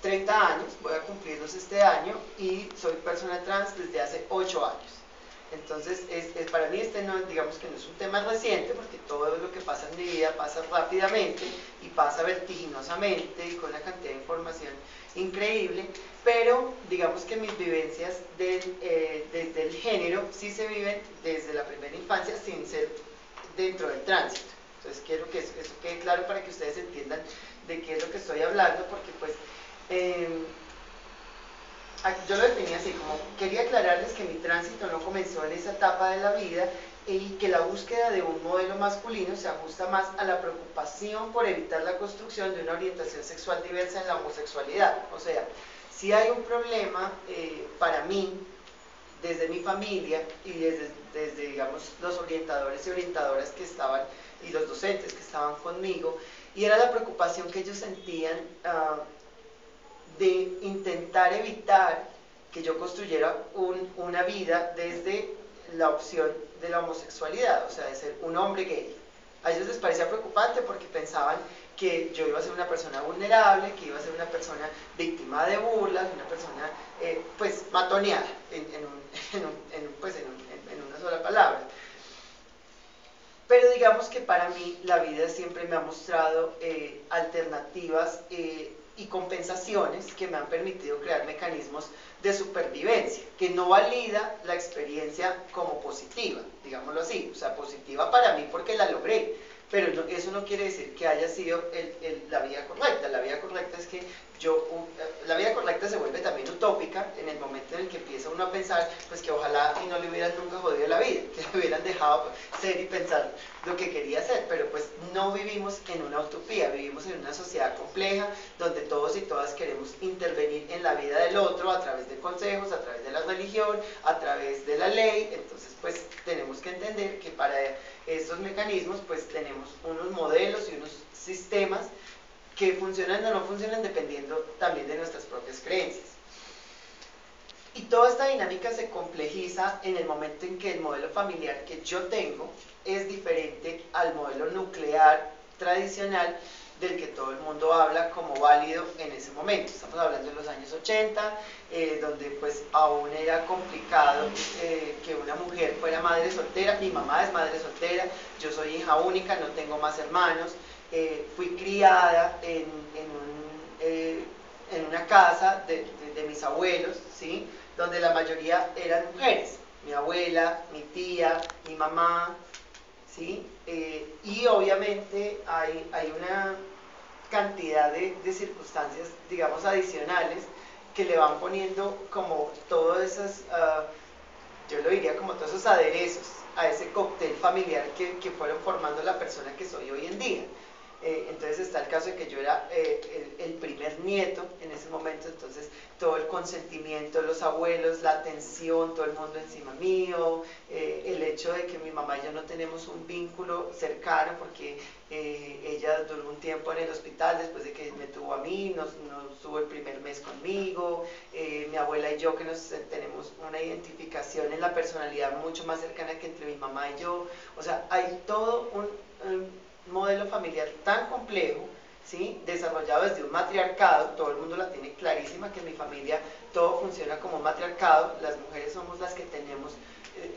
30 años, voy a cumplirlos este año, y soy persona trans desde hace 8 años. Entonces, para mí este no, digamos que no es un tema reciente, porque todo lo que pasa en mi vida pasa rápidamente y pasa vertiginosamente y con una cantidad de información increíble, pero digamos que mis vivencias desde el género sí se viven desde la primera infancia sin ser dentro del tránsito. Entonces quiero que eso quede claro para que ustedes entiendan de qué es lo que estoy hablando, porque pues yo lo definí así, como quería aclararles que mi tránsito no comenzó en esa etapa de la vida y que la búsqueda de un modelo masculino se ajusta más a la preocupación por evitar la construcción de una orientación sexual diversa en la homosexualidad. O sea, si hay un problema para mí, desde mi familia y desde digamos, los orientadores y orientadoras que estaban, y los docentes que estaban conmigo, y era la preocupación que ellos sentían de intentar evitar que yo construyera una vida desde la opción de la homosexualidad, o sea, de ser un hombre gay. A ellos les parecía preocupante porque pensaban que yo iba a ser una persona vulnerable, que iba a ser una persona víctima de burlas, una persona pues matoneada en una sola palabra. Pero digamos que para mí la vida siempre me ha mostrado alternativas y compensaciones que me han permitido crear mecanismos de supervivencia, que no valida la experiencia como positiva, digámoslo así, o sea, positiva para mí porque la logré, pero eso no quiere decir que haya sido la vía correcta. La vía correcta es que la vida correcta se vuelve también utópica en el momento en el que empieza uno a pensar pues que ojalá y no le hubieran nunca jodido la vida, que le hubieran dejado ser y pensar lo que quería hacer, pero pues no vivimos en una utopía, vivimos en una sociedad compleja donde todos y todas queremos intervenir en la vida del otro a través de consejos, a través de la religión, a través de la ley. Entonces pues tenemos que entender que para estos mecanismos pues tenemos unos modelos y unos sistemas que funcionan o no funcionan dependiendo también de nuestras propias creencias. Y toda esta dinámica se complejiza en el momento en que el modelo familiar que yo tengo es diferente al modelo nuclear tradicional del que todo el mundo habla como válido en ese momento. Estamos hablando de los años 80, donde pues aún era complicado que una mujer fuera madre soltera. Mi mamá es madre soltera, yo soy hija única, no tengo más hermanos. Fui criada en una casa de mis abuelos, ¿sí? Donde la mayoría eran mujeres, mi abuela, mi tía, mi mamá, ¿sí? Y obviamente hay una cantidad de circunstancias, digamos, adicionales que le van poniendo como todos esos, yo lo diría como todos esos aderezos a ese cóctel familiar que fueron formando la persona que soy hoy en día. Entonces está el caso de que yo era el primer nieto en ese momento, entonces todo el consentimiento, los abuelos, la atención, todo el mundo encima mío, el hecho de que mi mamá y yo no tenemos un vínculo cercano porque ella duró un tiempo en el hospital después de que me tuvo a mí, no estuvo el primer mes conmigo, mi abuela y yo que tenemos una identificación en la personalidad mucho más cercana que entre mi mamá y yo. O sea, hay todo un modelo familiar tan complejo, ¿sí? Desarrollado desde un matriarcado. Todo el mundo la tiene clarísima, que en mi familia todo funciona como un matriarcado, las mujeres somos las que tenemos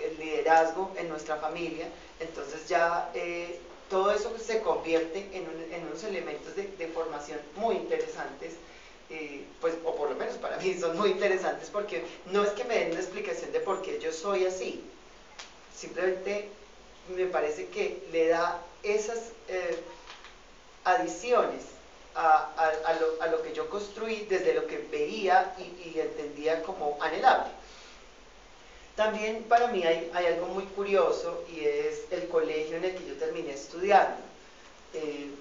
el liderazgo en nuestra familia. Entonces ya todo eso se convierte en unos elementos de formación muy interesantes, pues, o por lo menos para mí son muy interesantes, porque no es que me den una explicación de por qué yo soy así, simplemente me parece que le da esas adiciones a lo que yo construí desde lo que veía y entendía como anhelable. También para mí hay algo muy curioso, y es el colegio en el que yo terminé estudiando,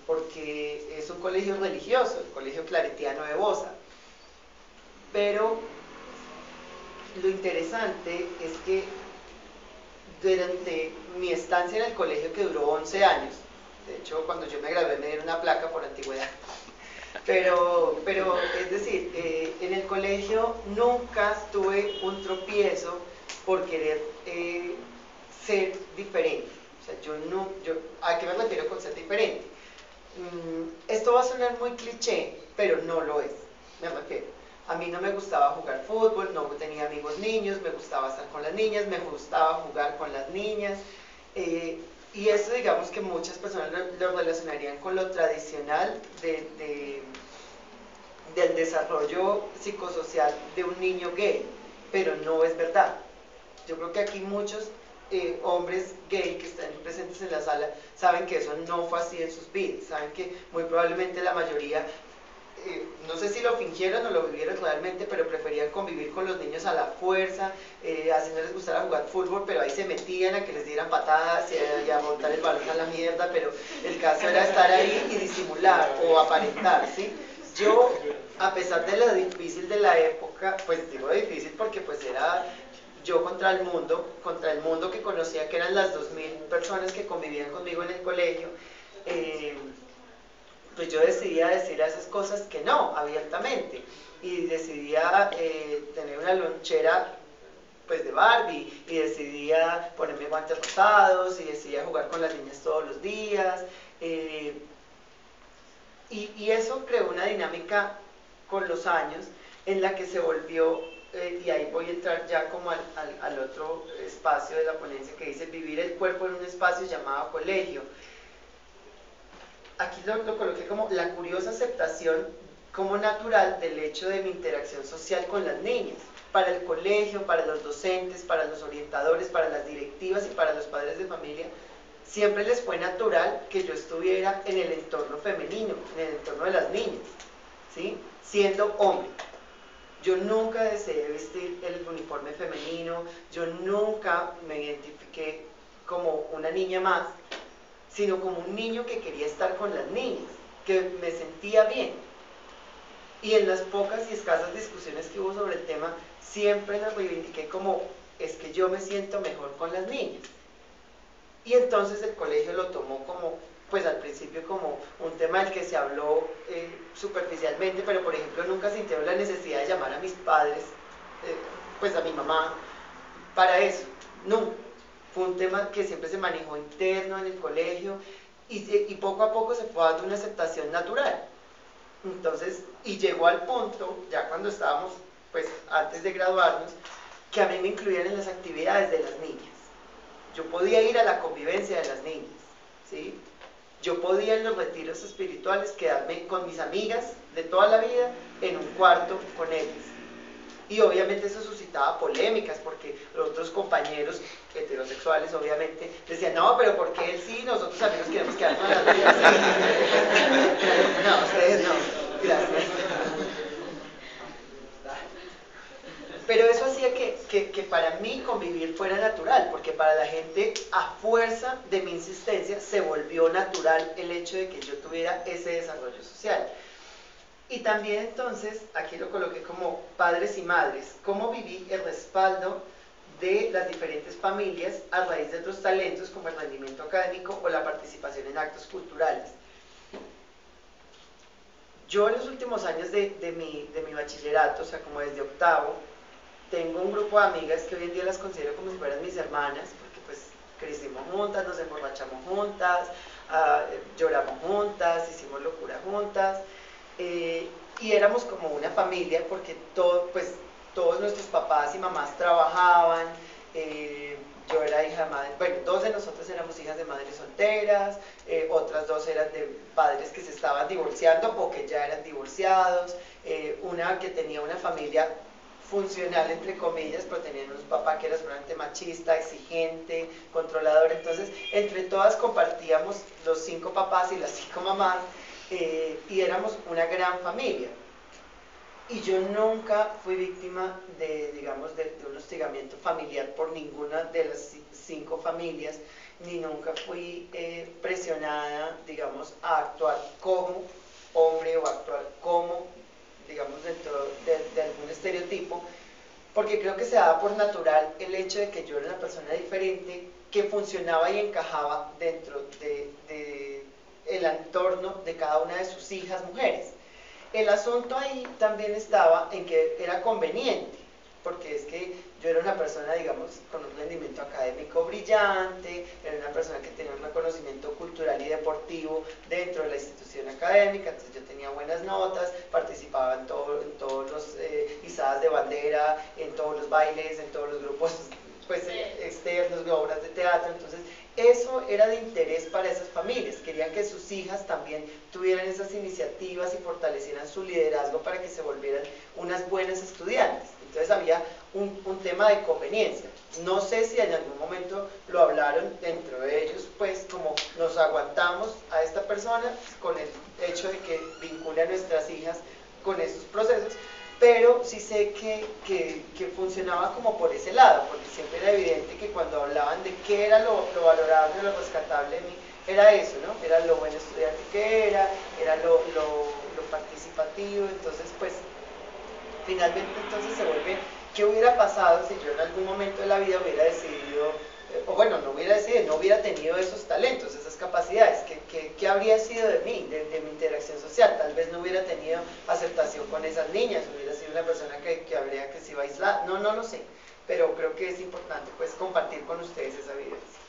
porque es un colegio religioso, el Colegio Claretiano de Bosa. Pero lo interesante es que durante mi estancia en el colegio, que duró 11 años, de hecho cuando yo me gradué me dieron una placa por antigüedad, pero es decir, en el colegio nunca tuve un tropiezo por querer ser diferente. O sea, ¿a qué me refiero con ser diferente? Esto va a sonar muy cliché, pero no lo es. me refiero. A mí no me gustaba jugar fútbol, no tenía amigos niños, me gustaba estar con las niñas, me gustaba jugar con las niñas. Y eso digamos que muchas personas lo relacionarían con lo tradicional del desarrollo psicosocial de un niño gay, pero no es verdad. Yo creo que aquí muchos hombres gay que están presentes en la sala saben que eso no fue así en sus vidas, saben que muy probablemente la mayoría, no sé si lo fingieron o lo vivieron realmente, pero preferían convivir con los niños a la fuerza, así no les gustara jugar fútbol, pero ahí se metían a que les dieran patadas y a botar el balón a la mierda, pero el caso era estar ahí y disimular o aparentar, ¿sí? Yo, a pesar de lo difícil de la época, pues digo difícil porque pues era yo contra el mundo que conocía, que eran las 2000 personas que convivían conmigo en el colegio, pues yo decidía decir a esas cosas que no, abiertamente, y decidía tener una lonchera pues de Barbie, y decidía ponerme guantes rosados, y decidía jugar con las niñas todos los días, y eso creó una dinámica con los años en la que se volvió, y ahí voy a entrar ya como al otro espacio de la ponencia que dice vivir el cuerpo en un espacio llamado colegio. Aquí lo coloqué como la curiosa aceptación como natural del hecho de mi interacción social con las niñas. Para el colegio, para los docentes, para los orientadores, para las directivas y para los padres de familia, siempre les fue natural que yo estuviera en el entorno femenino, en el entorno de las niñas, ¿sí? Siendo hombre. Yo nunca deseé vestir el uniforme femenino, yo nunca me identifiqué como una niña más, sino como un niño que quería estar con las niñas, que me sentía bien. Y en las pocas y escasas discusiones que hubo sobre el tema, siempre me reivindiqué como, es que yo me siento mejor con las niñas. Y entonces el colegio lo tomó como, pues al principio como un tema del que se habló superficialmente, pero por ejemplo nunca sintieron la necesidad de llamar a mis padres, pues a mi mamá, para eso, nunca. Fue un tema que siempre se manejó interno en el colegio y poco a poco se fue dando una aceptación natural. Entonces, y llegó al punto, ya cuando estábamos, pues antes de graduarnos, que a mí me incluían en las actividades de las niñas. Yo podía ir a la convivencia de las niñas, ¿sí? Yo podía en los retiros espirituales quedarme con mis amigas de toda la vida en un cuarto con ellas. Y obviamente eso suscitaba polémicas porque los otros compañeros heterosexuales obviamente decían, no, pero ¿por qué él sí? Nosotros amigos queremos quedarnos en las niñas. No, ustedes no. Gracias. Pero eso hacía que para mí convivir fuera natural, porque para la gente, a fuerza de mi insistencia, se volvió natural el hecho de que yo tuviera ese desarrollo social. Y también entonces, aquí lo coloqué como padres y madres, cómo viví el respaldo de las diferentes familias a raíz de otros talentos como el rendimiento académico o la participación en actos culturales. Yo en los últimos años de mi bachillerato, o sea, como desde octavo, tengo un grupo de amigas que hoy en día las considero como si fueran mis hermanas, porque pues crecimos juntas, nos emborrachamos juntas, lloramos juntas, hicimos locura juntas, y éramos como una familia porque todos nuestros papás y mamás trabajaban, yo era hija de madre, bueno, dos de nosotros éramos hijas de madres solteras, otras dos eran de padres que se estaban divorciando o que ya eran divorciados, una que tenía una familia funcional entre comillas, pero tenían un papá que era sumamente machista, exigente, controlador, entonces entre todas compartíamos los 5 papás y las 5 mamás, y éramos una gran familia. Y yo nunca fui víctima digamos, de un hostigamiento familiar por ninguna de las 5 familias, ni nunca fui presionada, digamos, a actuar como hombre o actuar como, digamos, dentro de algún estereotipo, porque creo que se daba por natural el hecho de que yo era una persona diferente, que funcionaba y encajaba dentro del entorno de cada una de sus hijas mujeres. El asunto ahí también estaba en que era conveniente, porque es que yo era una persona, digamos, con un rendimiento académico brillante, era una persona que tenía un reconocimiento cultural y deportivo dentro de la institución académica, entonces yo tenía buenas notas, participaba en todos los izadas de bandera, en todos los bailes, en todos los grupos pues, externos, obras de teatro, entonces eso era de interés para esas familias, querían que sus hijas también tuvieran esas iniciativas y fortalecieran su liderazgo para que se volvieran unas buenas estudiantes. Entonces había un tema de conveniencia. No sé si en algún momento lo hablaron dentro de ellos, pues como nos aguantamos a esta persona con el hecho de que vincule a nuestras hijas con estos procesos, pero sí sé que funcionaba como por ese lado, porque siempre era evidente que cuando hablaban de qué era lo valorable, lo rescatable de mí, era eso, ¿no? Era lo buen estudiante que era lo participativo, entonces pues finalmente entonces se vuelve, ¿qué hubiera pasado si yo en algún momento de la vida hubiera decidido, o bueno, no hubiera decidido, no hubiera tenido esos talentos, esas capacidades? ¿Qué habría sido de mí, de mi interacción social? Tal vez no hubiera tenido aceptación con esas niñas, hubiera sido una persona que habría que se iba a aislar, no lo sé, pero creo que es importante pues compartir con ustedes esa vivencia.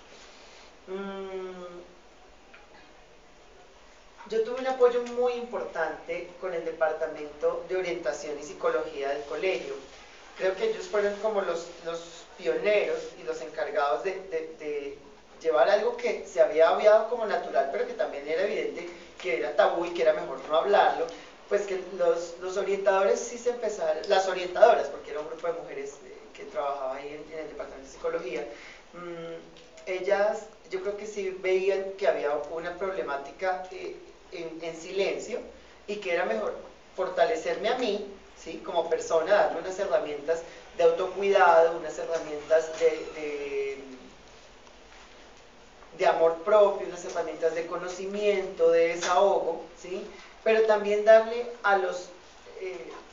Yo tuve un apoyo muy importante con el Departamento de Orientación y Psicología del colegio. Creo que ellos fueron como los pioneros y los encargados de llevar algo que se había obviado como natural, pero que también era evidente que era tabú y que era mejor no hablarlo, pues que los orientadores sí se empezaron, las orientadoras, porque era un grupo de mujeres que trabajaba ahí en el Departamento de Psicología, ellas yo creo que sí veían que había una problemática en silencio y que era mejor fortalecerme a mí, ¿sí? Como persona, darme unas herramientas de autocuidado, unas herramientas de amor propio, unas herramientas de conocimiento, de desahogo, ¿sí? Pero también darle a los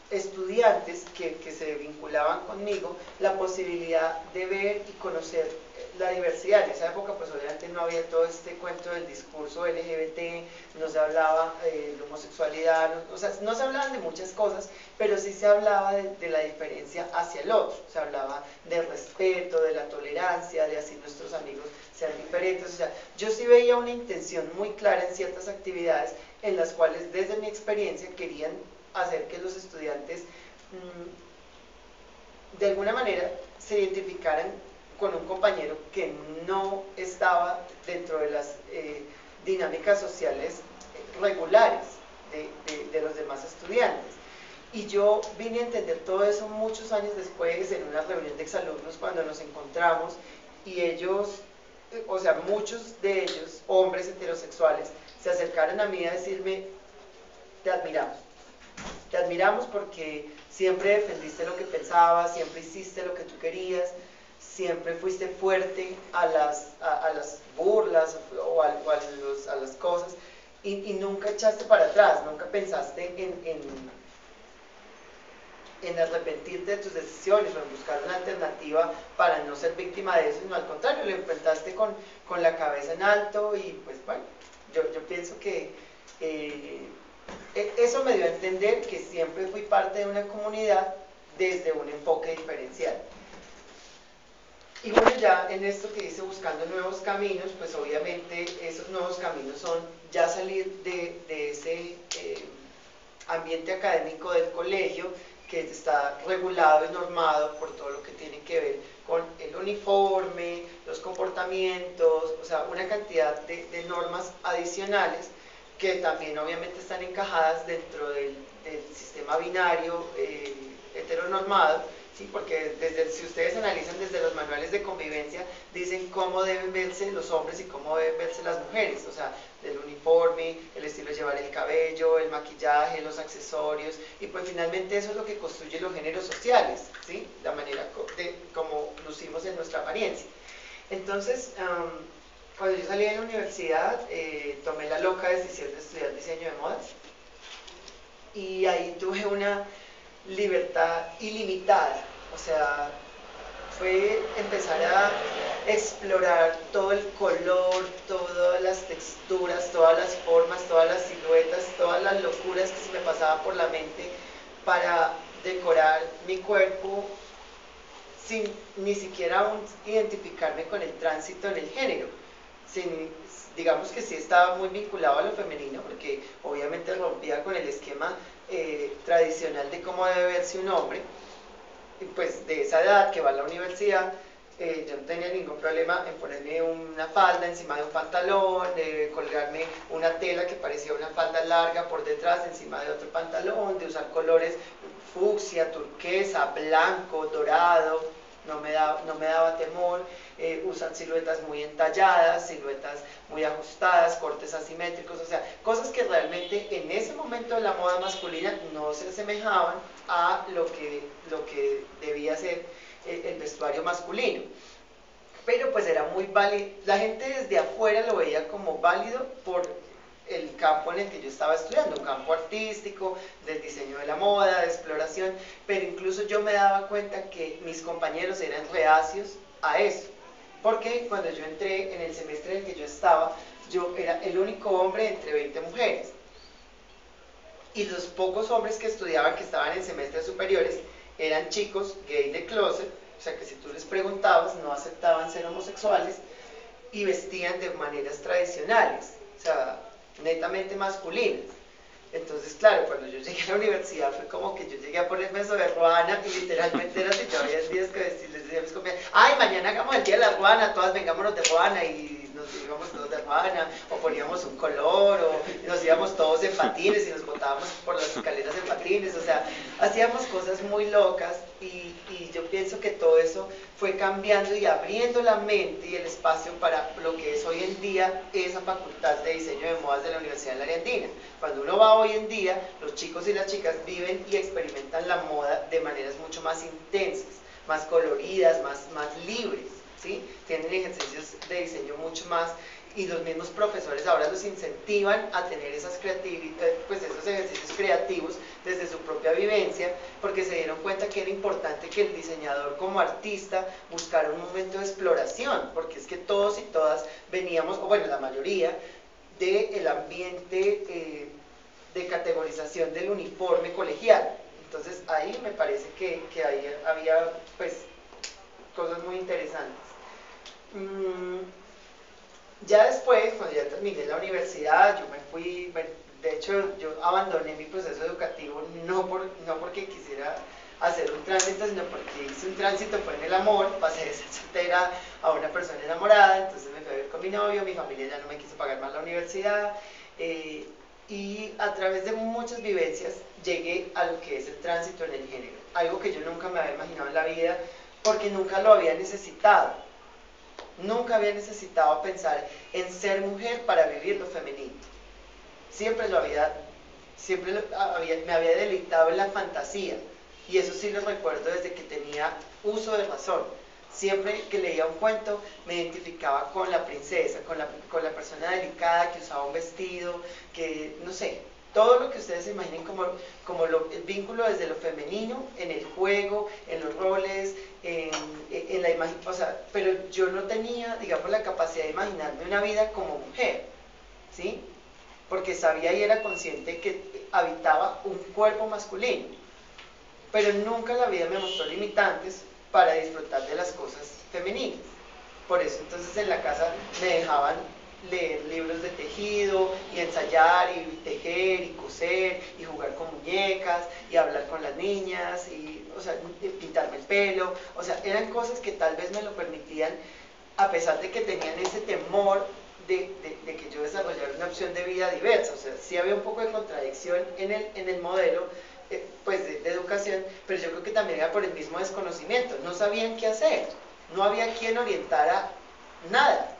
estudiantes que se vinculaban conmigo la posibilidad de ver y conocer la diversidad. En esa época pues obviamente no había todo este cuento del discurso LGBT, no se hablaba de la homosexualidad, o sea, no se hablaban de muchas cosas, pero sí se hablaba de la diferencia hacia el otro, se hablaba del respeto, de la tolerancia, de así nuestros amigos sean diferentes, o sea, yo sí veía una intención muy clara en ciertas actividades en las cuales desde mi experiencia querían hacer que los estudiantes de alguna manera se identificaran con un compañero que no estaba dentro de las dinámicas sociales regulares de los demás estudiantes. Y yo vine a entender todo eso muchos años después en una reunión de exalumnos cuando nos encontramos y ellos, o sea, muchos de ellos, hombres heterosexuales, se acercaron a mí a decirme, te admiramos porque siempre defendiste lo que pensabas, siempre hiciste lo que tú querías, siempre fuiste fuerte a las burlas o a las cosas y nunca echaste para atrás, nunca pensaste en arrepentirte de tus decisiones o en buscar una alternativa para no ser víctima de eso, sino al contrario, lo enfrentaste con la cabeza en alto y pues bueno, yo pienso que eso me dio a entender que siempre fui parte de una comunidad desde un enfoque diferencial. Y bueno, ya en esto que dice buscando nuevos caminos, pues obviamente esos nuevos caminos son ya salir de ese ambiente académico del colegio que está regulado y normado por todo lo que tiene que ver con el uniforme, los comportamientos, o sea, una cantidad de normas adicionales que también obviamente están encajadas dentro del sistema binario heteronormado, ¿sí? Porque si ustedes analizan desde los manuales de convivencia, dicen cómo deben verse los hombres y cómo deben verse las mujeres, o sea, del uniforme, el estilo de llevar el cabello, el maquillaje, los accesorios, y pues finalmente eso es lo que construye los géneros sociales, ¿sí? La manera como lucimos en nuestra apariencia. Entonces, cuando yo salí de la universidad, tomé la loca decisión de estudiar diseño de modas y ahí tuve una libertad ilimitada, o sea, fue empezar a explorar todo el color, todas las texturas, todas las formas, todas las siluetas, todas las locuras que se me pasaban por la mente para decorar mi cuerpo sin ni siquiera aún identificarme con el tránsito en el género. Digamos que sí estaba muy vinculado a lo femenino, porque obviamente rompía con el esquema tradicional de cómo debe verse un hombre, y pues de esa edad que va a la universidad, yo no tenía ningún problema en ponerme una falda encima de un pantalón, de colgarme una tela que parecía una falda larga por detrás encima de otro pantalón, de usar colores fucsia, turquesa, blanco, dorado, no me daba temor, usar siluetas muy entalladas, siluetas muy ajustadas, cortes asimétricos, o sea, cosas que realmente en ese momento de la moda masculina no se asemejaban a lo que debía ser el vestuario masculino. Pero pues era muy válido, la gente desde afuera lo veía como válido por el campo en el que yo estaba estudiando, un campo artístico, del diseño de la moda, de exploración, pero incluso yo me daba cuenta que mis compañeros eran reacios a eso, porque cuando yo entré en el semestre en el que yo estaba, yo era el único hombre entre 20 mujeres, y los pocos hombres que estudiaban, que estaban en semestres superiores, eran chicos gay de closet, o sea que si tú les preguntabas no aceptaban ser homosexuales y vestían de maneras tradicionales, o sea, netamente masculinas. Entonces, claro, cuando yo llegué a la universidad fue como que yo llegué a ponerme eso de ruana y literalmente era así, yo había días que les decía a mis compañeros, ay, mañana hagamos el día de la ruana, todas vengámonos de ruana y nos íbamos todos de ruana, o poníamos un color, o nos íbamos todos en patines y nos botábamos por las escaleras en patines, o sea, hacíamos cosas muy locas y yo pienso que todo eso fue cambiando y abriendo la mente y el espacio para lo que es hoy en día esa facultad de diseño de modas de la Universidad de la Argentina. Cuando uno va hoy en día, los chicos y las chicas viven y experimentan la moda de maneras mucho más intensas, más coloridas, más libres, ¿sí? Tienen ejercicios de diseño mucho más, y los mismos profesores ahora los incentivan a tener esos ejercicios creativos desde su propia vivencia, porque se dieron cuenta que era importante que el diseñador como artista buscara un momento de exploración, porque es que todos y todas veníamos, o bueno, la mayoría, del ambiente de categorización del uniforme colegial. Entonces ahí me parece que ahí había pues cosas muy interesantes. Ya después, cuando ya terminé la universidad, yo me fui, bueno, de hecho yo abandoné mi proceso educativo no porque quisiera hacer un tránsito, sino porque hice un tránsito, fue en el amor, pasé de ser soltera a una persona enamorada, entonces me fui a ver con mi novio, mi familia ya no me quiso pagar más la universidad, y a través de muchas vivencias llegué a lo que es el tránsito en el género, algo que yo nunca me había imaginado en la vida, porque nunca lo había necesitado. Nunca había necesitado pensar en ser mujer para vivir lo femenino. Siempre me había deleitado en la fantasía, y eso sí lo recuerdo desde que tenía uso de razón. Siempre que leía un cuento me identificaba con la princesa, con la persona delicada que usaba un vestido, que no sé, todo lo que ustedes se imaginen como el vínculo desde lo femenino, en el juego, en los roles, en la imagen, o sea, pero yo no tenía, digamos, la capacidad de imaginarme una vida como mujer, ¿sí? Porque sabía y era consciente que habitaba un cuerpo masculino, pero nunca la vida me mostró limitantes para disfrutar de las cosas femeninas. Por eso entonces en la casa me dejaban leer libros de tejido y ensayar y tejer y coser y jugar con muñecas y hablar con las niñas y, o sea, pintarme el pelo, o sea, eran cosas que tal vez me lo permitían, a pesar de que tenían ese temor de que yo desarrollara una opción de vida diversa. O sea, sí había un poco de contradicción en el modelo pues de educación, pero yo creo que también era por el mismo desconocimiento, no sabían qué hacer, no había quien orientara nada,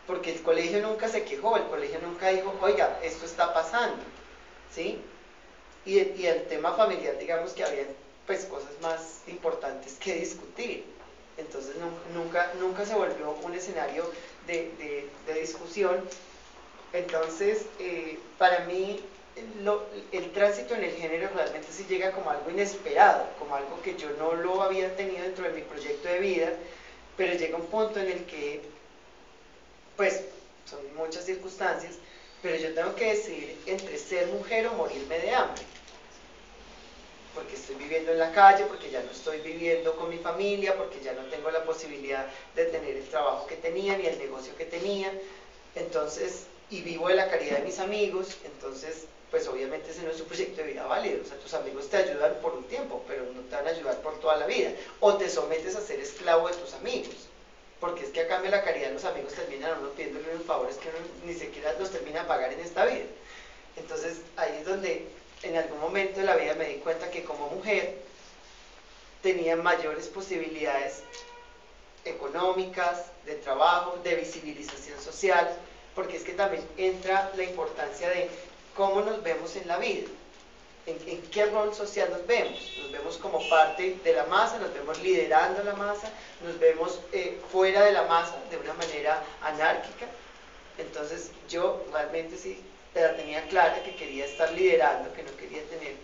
porque el colegio nunca se quejó, el colegio nunca dijo, oiga, esto está pasando, ¿sí? Y el tema familiar, digamos que había pues cosas más importantes que discutir, entonces nunca se volvió un escenario de discusión. Entonces, para mí, el tránsito en el género realmente sí llega como algo inesperado, como algo que yo no lo había tenido dentro de mi proyecto de vida, pero llega un punto en el que, pues, son muchas circunstancias, pero yo tengo que decidir entre ser mujer o morirme de hambre. porque estoy viviendo en la calle, porque ya no estoy viviendo con mi familia, porque ya no tengo la posibilidad de tener el trabajo que tenía, ni el negocio que tenía, entonces, y vivo de la caridad de mis amigos, entonces, pues obviamente ese no es un proyecto de vida válido, o sea, tus amigos te ayudan por un tiempo, pero no te van a ayudar por toda la vida, o te sometes a ser esclavo de tus amigos, porque es que a cambio de la caridad los amigos terminan a uno pidiéndole unos favores que uno ni siquiera los termina a pagar en esta vida. Entonces ahí es donde en algún momento de la vida me di cuenta que como mujer tenía mayores posibilidades económicas, de trabajo, de visibilización social, porque es que también entra la importancia de cómo nos vemos en la vida, en qué rol social nos vemos como parte de la masa, nos vemos liderando la masa, nos vemos fuera de la masa de una manera anárquica. Entonces yo realmente sí la tenía clara que quería estar liderando, que no quería tener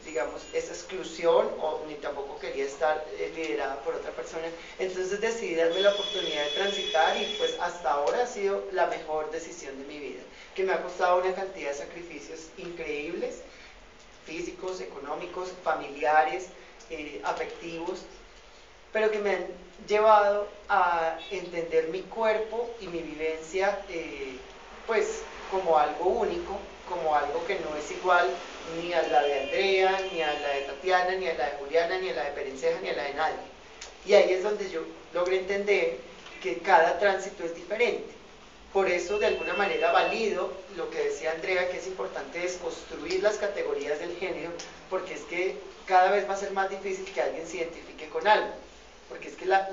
digamos, esa exclusión, o ni tampoco quería estar liderada por otra persona. Entonces decidí darme la oportunidad de transitar, y pues hasta ahora ha sido la mejor decisión de mi vida, que me ha costado una cantidad de sacrificios increíbles, físicos, económicos, familiares, afectivos, pero que me han llevado a entender mi cuerpo y mi vivencia pues como algo único, como algo que no es igual ni a la de Andrea, ni a la de Tatiana, ni a la de Juliana, ni a la de Perenceja, ni a la de nadie. Y ahí es donde yo logré entender que cada tránsito es diferente. Por eso, de alguna manera, valido lo que decía Andrea, que es importante desconstruir las categorías del género, porque es que cada vez va a ser más difícil que alguien se identifique con algo. Porque es que la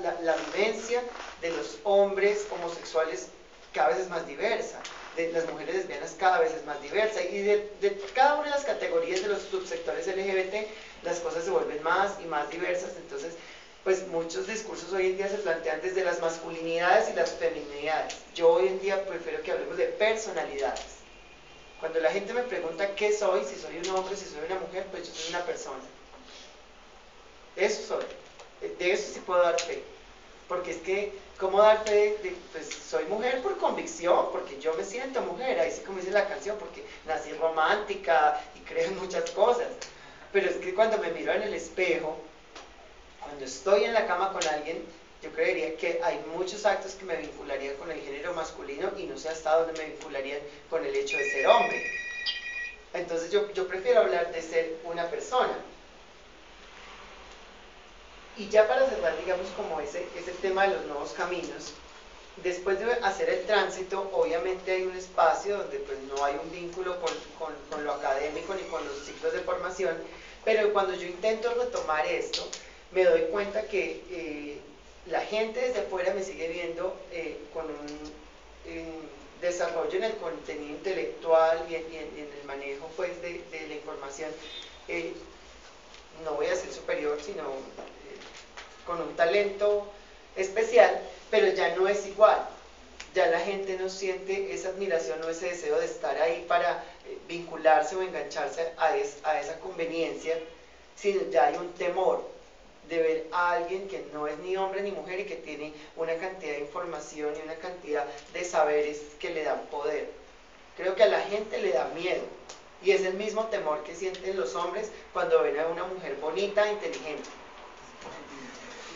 vivencia de los hombres homosexuales cada vez es más diversa, de las mujeres lesbianas cada vez es más diversa, y de cada una de las categorías de los subsectores LGBT las cosas se vuelven más y más diversas. Entonces, pues muchos discursos hoy en día se plantean desde las masculinidades y las feminidades. Yo hoy en día prefiero que hablemos de personalidades. Cuando la gente me pregunta qué soy, si soy un hombre, si soy una mujer, pues yo soy una persona. Eso soy. De eso sí puedo dar fe. Porque es que, ¿cómo dar fe? Pues soy mujer por convicción, porque yo me siento mujer, ahí sí como dice la canción, porque nací romántica y creo en muchas cosas. Pero es que cuando me miro en el espejo, cuando estoy en la cama con alguien, yo creería que hay muchos actos que me vincularían con el género masculino, y no sé hasta dónde me vincularían con el hecho de ser hombre. Entonces yo prefiero hablar de ser una persona. Y ya para cerrar, digamos, como ese tema de los nuevos caminos, después de hacer el tránsito, obviamente hay un espacio donde pues no hay un vínculo con lo académico ni con los ciclos de formación, pero cuando yo intento retomar esto, me doy cuenta que la gente desde afuera me sigue viendo con un desarrollo en el contenido intelectual y en el manejo pues de la información, no voy a ser superior, sino con un talento especial, pero ya no es igual. Ya la gente no siente esa admiración o ese deseo de estar ahí para vincularse o engancharse a esa conveniencia, sino ya hay un temor de ver a alguien que no es ni hombre ni mujer y que tiene una cantidad de información y una cantidad de saberes que le dan poder. Creo que a la gente le da miedo, y es el mismo temor que sienten los hombres cuando ven a una mujer bonita, inteligente.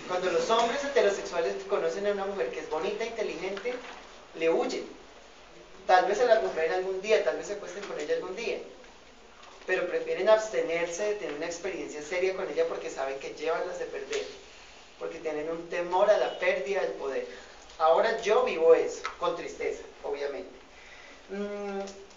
Cuando los hombres heterosexuales conocen a una mujer que es bonita, inteligente, le huyen. Tal vez se la compren algún día, tal vez se acuesten con ella algún día, pero prefieren abstenerse de tener una experiencia seria con ella porque saben que llevan las de perder, porque tienen un temor a la pérdida del poder. Ahora yo vivo eso, con tristeza, obviamente.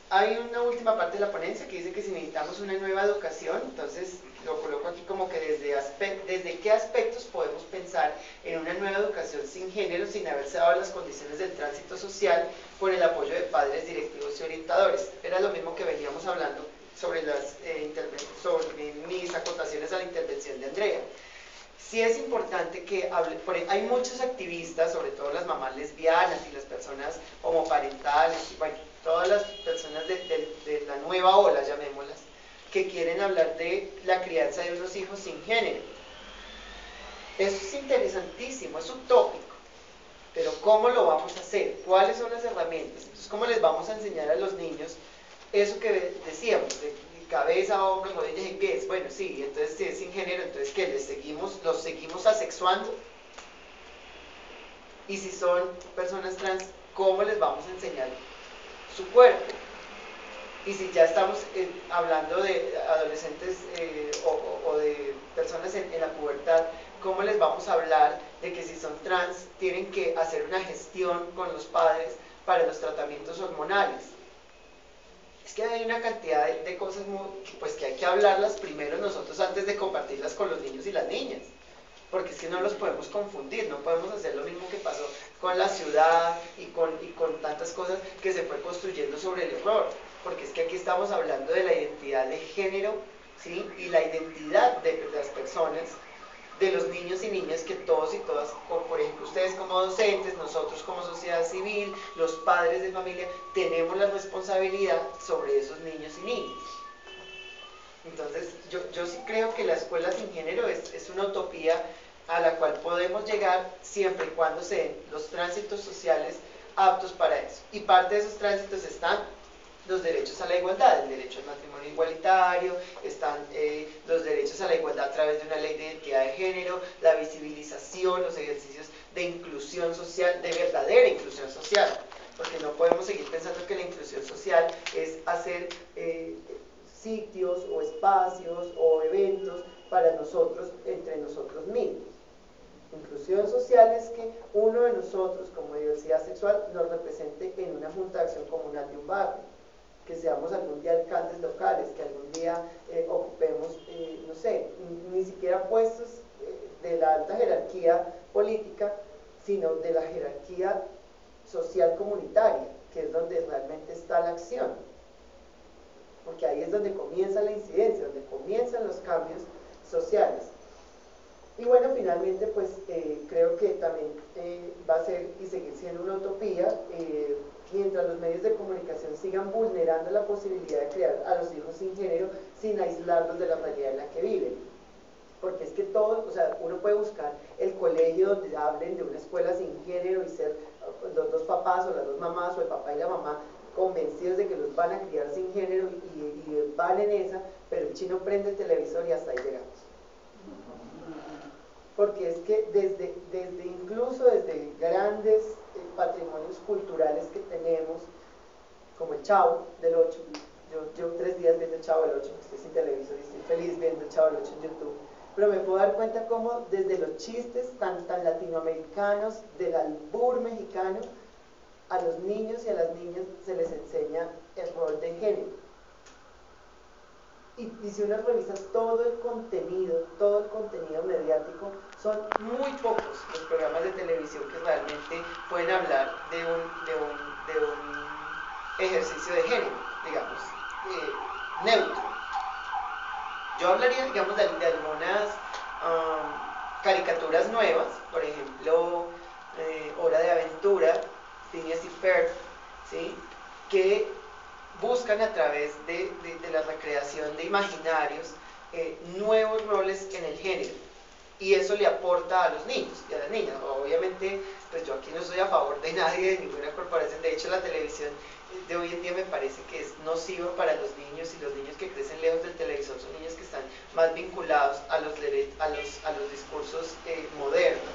Hay una última parte de la ponencia que dice que si necesitamos una nueva educación, entonces lo coloco aquí como que desde qué aspectos podemos pensar en una nueva educación sin género, sin haberse dado las condiciones del tránsito social, con el apoyo de padres, directivos y orientadores. Era lo mismo que veníamos hablando sobre mis acotaciones a la intervención de Andrea. Sí es importante que hay muchos activistas, sobre todo las mamás lesbianas y las personas homoparentales, y bueno, todas las personas de la nueva ola, llamémoslas, que quieren hablar de la crianza de unos hijos sin género. Eso es interesantísimo, es utópico, pero ¿cómo lo vamos a hacer? ¿Cuáles son las herramientas? Entonces, ¿cómo les vamos a enseñar a los niños eso que decíamos, de cabeza, hombros, rodillas y pies. Bueno, sí, entonces si es sin género, entonces ¿qué? ¿Los seguimos asexuando? Y si son personas trans, ¿cómo les vamos a enseñar su cuerpo? Y si ya estamos hablando de adolescentes o de personas en la pubertad, ¿cómo les vamos a hablar de que si son trans tienen que hacer una gestión con los padres para los tratamientos hormonales? Es que hay una cantidad de cosas pues que hay que hablarlas primero nosotros antes de compartirlas con los niños y las niñas. Porque es que no los podemos confundir, no podemos hacer lo mismo que pasó con la ciudad y con tantas cosas que se fue construyendo sobre el error. Porque es que aquí estamos hablando de la identidad de género, ¿sí? Y la identidad de las personas, de los niños y niñas que todos y todas, por ejemplo, ustedes como docentes, nosotros como sociedad civil, los padres de familia, tenemos la responsabilidad sobre esos niños y niñas. Entonces, yo sí creo que la escuela sin género es una utopía a la cual podemos llegar siempre y cuando se den los tránsitos sociales aptos para eso. Y parte de esos tránsitos están los derechos a la igualdad, el derecho al matrimonio igualitario, están los derechos a la igualdad a través de una ley de identidad de género, la visibilización, los ejercicios de inclusión social, de verdadera inclusión social, porque no podemos seguir pensando que la inclusión social es hacer sitios o espacios o eventos para nosotros, entre nosotros mismos. Inclusión social es que uno de nosotros, como diversidad sexual, nos represente en una junta de acción comunal de un barrio, que seamos algún día alcaldes locales, que algún día ocupemos, no sé, ni siquiera puestos de la alta jerarquía política, sino de la jerarquía social comunitaria, que es donde realmente está la acción. Porque ahí es donde comienza la incidencia, donde comienzan los cambios sociales. Y bueno, finalmente, pues creo que también va a ser y seguir siendo una utopía mientras los medios de comunicación sigan vulnerando la posibilidad de crear a los hijos sin género sin aislarlos de la realidad en la que viven. Porque es que todo, o sea, uno puede buscar el colegio donde hablen de una escuela sin género y ser los dos papás o las dos mamás o el papá y la mamá convencidos de que los van a criar sin género y van en esa, pero el chino prende el televisor y hasta ahí llegamos. Porque es que incluso desde grandes patrimonios culturales que tenemos, como el Chavo del 8, yo llevo 3 días viendo el Chavo del 8, estoy sin televisor y estoy feliz viendo el Chavo del 8 en YouTube, pero me puedo dar cuenta cómo desde los chistes tan latinoamericanos, del albur mexicano, a los niños y a las niñas se les enseña el rol de género. Y si uno revisa todo el contenido mediático, son muy pocos los programas de televisión que realmente pueden hablar de un ejercicio de género, digamos, neutro. Yo hablaría, digamos, de algunas caricaturas nuevas, por ejemplo, Hora de Aventura, Phineas y Ferb, ¿sí? Que buscan a través de la recreación de imaginarios nuevos roles en el género, y eso le aporta a los niños y a las niñas. Obviamente, pues yo aquí no estoy a favor de nadie, de ninguna corporación. De hecho, la televisión de hoy en día me parece que es nociva para los niños, y los niños que crecen lejos del televisor son niños que están más vinculados a los discursos modernos.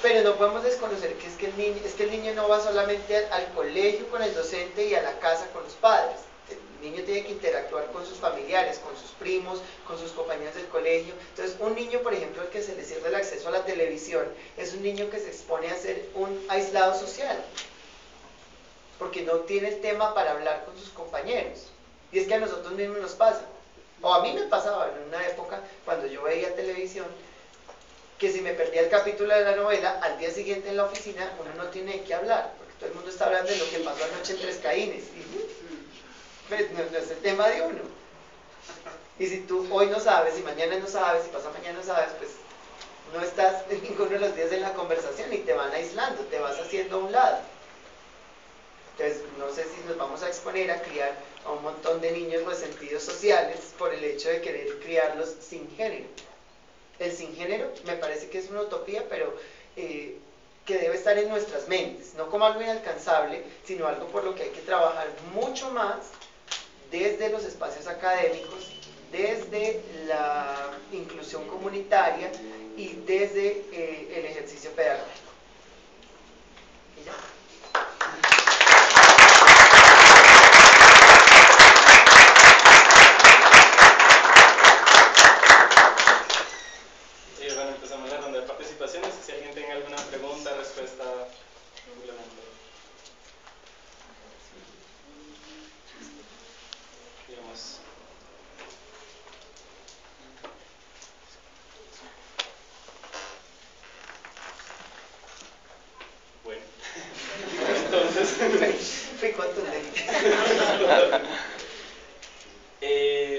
Pero no podemos desconocer que el niño no va solamente al colegio con el docente y a la casa con los padres. El niño tiene que interactuar con sus familiares, con sus primos, con sus compañeros del colegio. Entonces, un niño, por ejemplo, al que se le cierra el acceso a la televisión, es un niño que se expone a ser un aislado social, porque no tiene el tema para hablar con sus compañeros. Y es que a nosotros mismos nos pasa, o a mí me pasaba en una época cuando yo veía televisión, que si me perdía el capítulo de la novela, al día siguiente en la oficina uno no tiene de qué hablar, porque todo el mundo está hablando de lo que pasó anoche en Tres Caínes, y pues, no es el tema de uno. Y si tú hoy no sabes, y mañana no sabes, y pasado mañana no sabes, pues no estás en ninguno de los días en la conversación y te van aislando, te vas haciendo a un lado. Entonces, no sé si nos vamos a exponer a criar a un montón de niños resentidos sociales por el hecho de querer criarlos sin género. El sin género me parece que es una utopía, pero que debe estar en nuestras mentes, no como algo inalcanzable, sino algo por lo que hay que trabajar mucho más desde los espacios académicos, desde la inclusión comunitaria y desde el ejercicio pedagógico. ¿Y ya? Bueno, empezamos la ronda de participaciones. Si alguien tenga alguna pregunta, respuesta, complemento. Digamos. Bueno. Entonces. Fui contundente.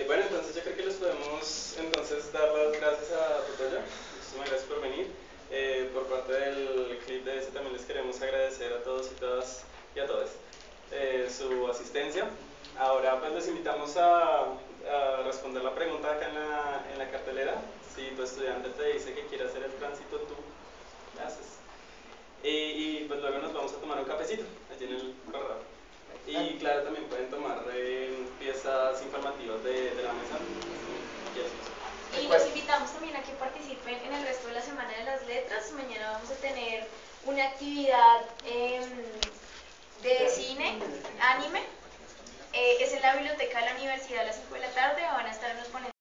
Bueno, entonces yo creo que les podemos entonces dar las gracias a Totoya. Muchísimas gracias por venir. Por parte del clip de ese también les queremos agradecer a todos y todas y a todos su asistencia. Ahora pues les invitamos a responder la pregunta acá en la cartelera. Si tu estudiante te dice que quiere hacer el tránsito, tú lo haces. Y pues luego nos vamos a tomar un cafecito allí en el corredor. Y claro, también pueden tomar piezas informativas de la mesa. Y los invitamos también a que participen en el resto de la Semana de las Letras. Mañana vamos a tener una actividad de cine, anime. Es en la biblioteca de la universidad a las 5 de la tarde. Van a estar unos ponentes